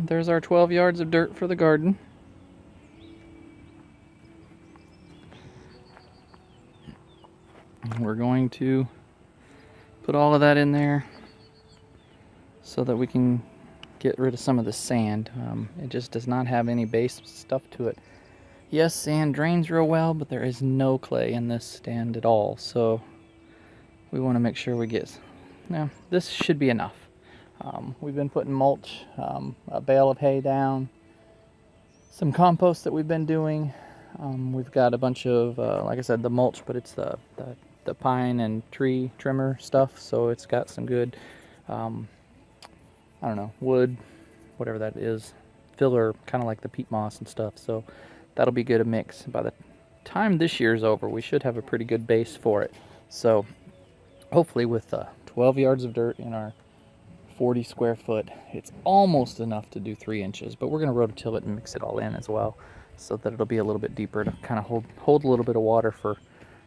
there's our 12 yards of dirt for the garden. We're going to put all of that in there so that we can get rid of some of the sand. It just does not have any base stuff to it. Yes, sand drains real well, but there is no clay in this stand at all, so we want to make sure we get... Now, this should be enough. We've been putting mulch, a bale of hay down, some compost that we've been doing. We've got a bunch of, like I said, the mulch, but it's the pine and tree trimmer stuff, so it's got some good, I don't know, wood, whatever that is, filler, kind of like the peat moss and stuff, so that'll be good to mix. By the time this year's over, we should have a pretty good base for it. So hopefully with 12 yards of dirt in our 40 square foot, it's almost enough to do 3 inches, but we're going to rototill it and mix it all in as well, so that it'll be a little bit deeper to kind of hold a little bit of water for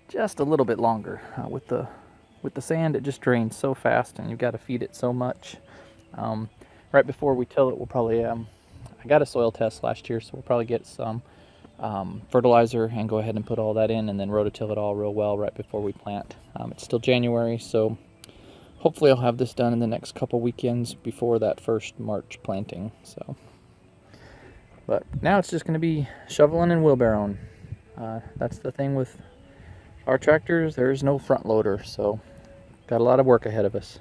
just a little bit longer. With the sand, it just drains so fast, and you've got to feed it so much. Right before we till it, we'll probably, I got a soil test last year, so we'll probably get some fertilizer and go ahead and put all that in, and then rototill it all real well right before we plant. It's still January, so hopefully I'll have this done in the next couple weekends before that first March planting. So, but now it's just going to be shoveling and wheelbarrowing. That's the thing with our tractors, there's no front loader, so got a lot of work ahead of us.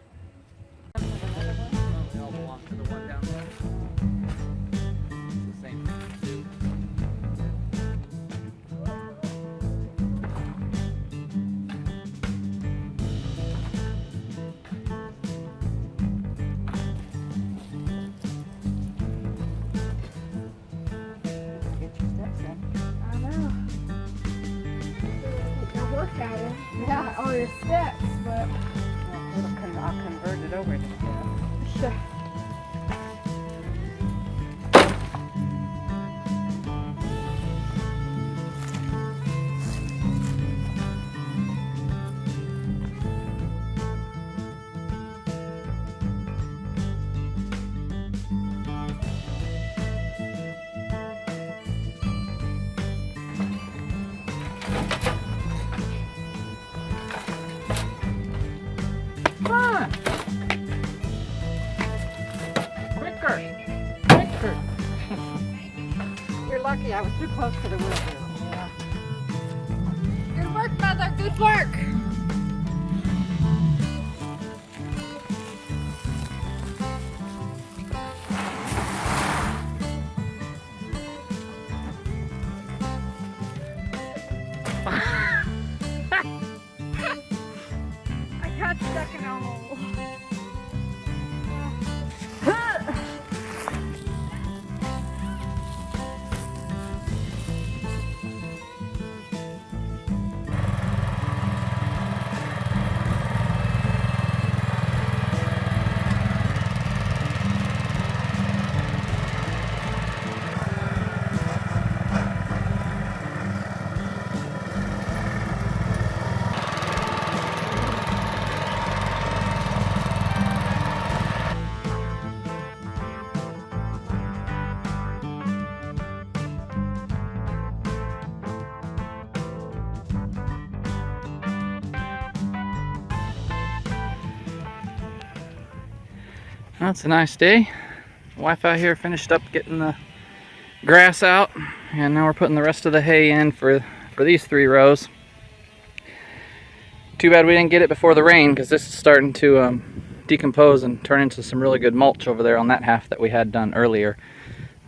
Yeah, all your steps, but I'll convert it over to steps. sure. You're lucky I was too close to the wheel. Yeah. Good work, Mother. Good work. I got stuck in a hole. Well, it's a nice day. Wife out here finished up getting the grass out, and now we're putting the rest of the hay in for these 3 rows. Too bad we didn't get it before the rain, because this is starting to decompose and turn into some really good mulch over there on that half that we had done earlier.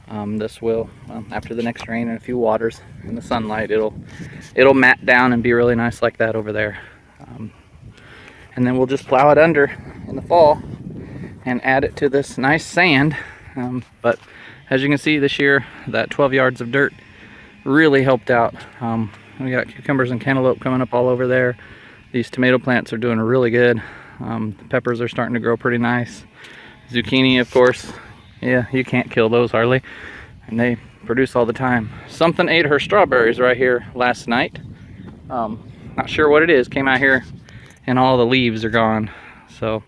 This will, after the next rain and a few waters in the sunlight, it'll mat down and be really nice like that over there. And then we'll just plow it under in the fall and add it to this nice sand. But as you can see this year, that 12 yards of dirt really helped out. We got cucumbers and cantaloupe coming up all over there. These tomato plants are doing really good. The peppers are starting to grow pretty nice. Zucchini, of course, yeah, you can't kill those hardly, and they produce all the time. Something ate her strawberries right here last night. Not sure what it is. Came out here and all the leaves are gone. So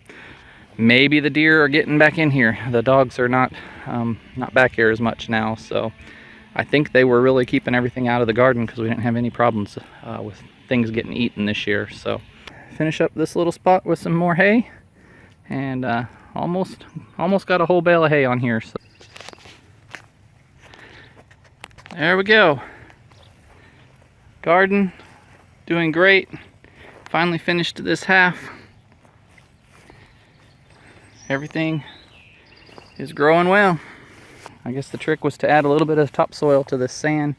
maybe the deer are getting back in here. The dogs are not back here as much now, so I think they were really keeping everything out of the garden because we didn't have any problems with things getting eaten this year. So finish up this little spot with some more hay, and almost got a whole bale of hay on here. So there we go. Garden doing great. Finally finished this half. Everything is growing well. I guess the trick was to add a little bit of topsoil to this sand,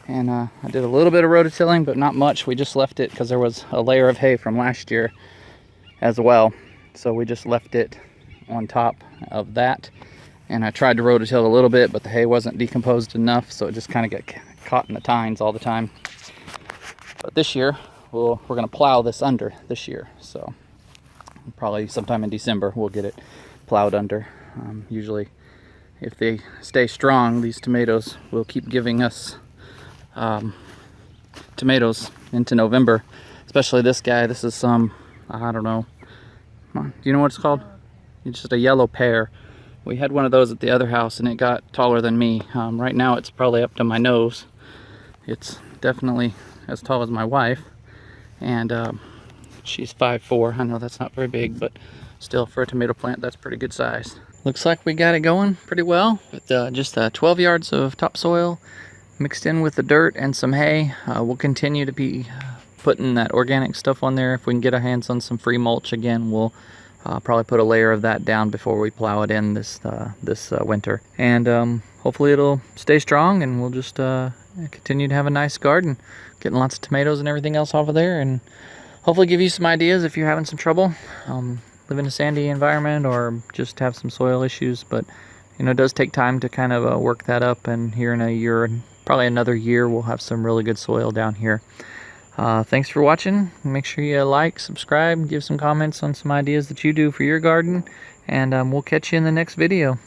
and I did a little bit of rototilling, but not much. We just left it because there was a layer of hay from last year as well, so we just left it on top of that. And I tried to rototill a little bit, but the hay wasn't decomposed enough, so it just kind of got caught in the tines all the time. But this year we're going to plow this under this year, so probably sometime in December we'll get it plowed under. Usually if they stay strong, these tomatoes will keep giving us tomatoes into November. Especially this guy. This is some, I don't know. Do you know what it's called? It's just a yellow pear. We had one of those at the other house and it got taller than me. Right now it's probably up to my nose. It's definitely as tall as my wife. And she's 5'4". I know that's not very big, but still for a tomato plant that's pretty good size. Looks like we got it going pretty well with just 12 yards of topsoil mixed in with the dirt and some hay. We'll continue to be putting that organic stuff on there. If we can get our hands on some free mulch again, we'll probably put a layer of that down before we plow it in this winter. And hopefully it'll stay strong, and we'll just continue to have a nice garden, getting lots of tomatoes and everything else off of there, and hopefully give you some ideas if you're having some trouble. Live in a sandy environment or just have some soil issues, but you know, it does take time to kind of work that up, and here in a year, probably another year, we'll have some really good soil down here. Thanks for watching. Make sure you like, subscribe, give some comments on some ideas that you do for your garden, and we'll catch you in the next video.